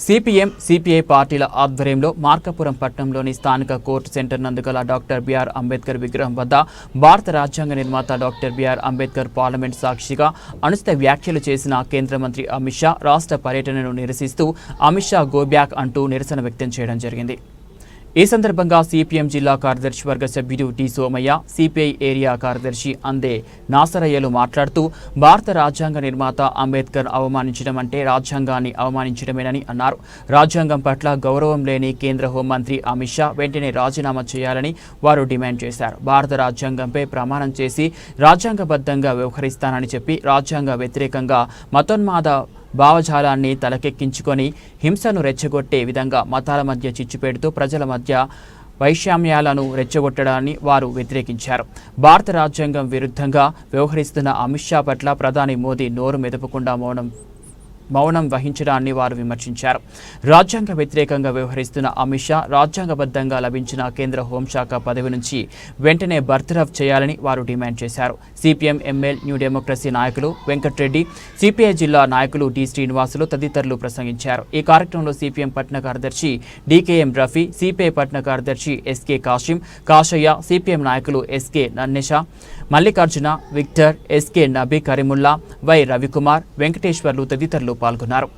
CPM, CPI పార్టీల ఆధ్వర్యంలో మార్కాపురం పట్టణంలోని స్థానిక కోర్టు సెంటర్ నందు గల డాక్టర్ బిఆర్ అంబేద్కర్ విగ్రహం వద్ద భారత రాజ్యాంగ నిర్మాత డాక్టర్ బిఆర్ అంబేద్కర్ పార్లమెంట్ సాక్షిగా అనుచిత వ్యాఖ్యలు చేసిన కేంద్ర మంత్రి అమిత్ షా రాష్ట్ర పర్యటనను నిరసిస్తూ అమిత్ షా గో బ్యాక్ అంటూ నిరసన వ్యక్తం చేయడం జరిగింది. ఈ సందర్భంగా సిపిఎం జిల్లా కార్యదర్శి వర్గ సభ్యుడు టి సోమయ్య, సిపిఐ ఏరియా కార్యదర్శి అందే నాసరయ్యలు మాట్లాడుతూ భారత రాజ్యాంగ నిర్మాత అంబేద్కర్ అవమానించడం అంటే రాజ్యాంగాన్ని అవమానించడమేనని అన్నారు. రాజ్యాంగం పట్ల గౌరవం లేని కేంద్ర హోంమంత్రి అమిత్ షా వెంటనే రాజీనామా చేయాలని వారు డిమాండ్ చేశారు. భారత రాజ్యాంగంపై ప్రమాణం చేసి రాజ్యాంగబద్ధంగా వ్యవహరిస్తానని చెప్పి రాజ్యాంగ వ్యతిరేకంగా మతోన్మాద భావజాలాన్ని తలకెక్కించుకొని హింసను రెచ్చగొట్టే విధంగా మతాల మధ్య చిచ్చు పెడుతూ ప్రజల మధ్య వైషమ్యాలను రెచ్చగొట్టడాన్ని వారు వ్యతిరేకించారు. భారత రాజ్యాంగం విరుద్ధంగా వ్యవహరిస్తున్న అమిత్ షా పట్ల ప్రధాని మోదీ నోరు మెదపకుండా మౌనం వహించడాన్ని వారు విమర్శించారు. రాజ్యాంగ వ్యతిరేకంగా వ్యవహరిస్తున్న అమిత్ షా రాజ్యాంగబద్ధంగా లభించిన కేంద్ర హోంశాఖ పదవి నుంచి వెంటనే బర్తరఫ్ చేయాలని వారు డిమాండ్ చేశారు. సిపిఎం ఎంఎల్ న్యూ డెమోక్రసీ నాయకులు వెంకట్రెడ్డి, సిపిఐ జిల్లా నాయకులు డి శ్రీనివాసులు తదితరులు ప్రసంగించారు. ఈ కార్యక్రమంలో సిపిఎం పట్టణ కార్యదర్శి డికేఎం రఫీ, సిపిఐ పట్టణ కార్యదర్శి ఎస్కే కాశీం, కాషయ్య, సిపిఎం నాయకులు SK Nannesha, Mallikarjuna, Victor, SK Nabi Karimulla, Y Ravikumar, Venkateswarlu తదితరులు పాల్గొన్నారు.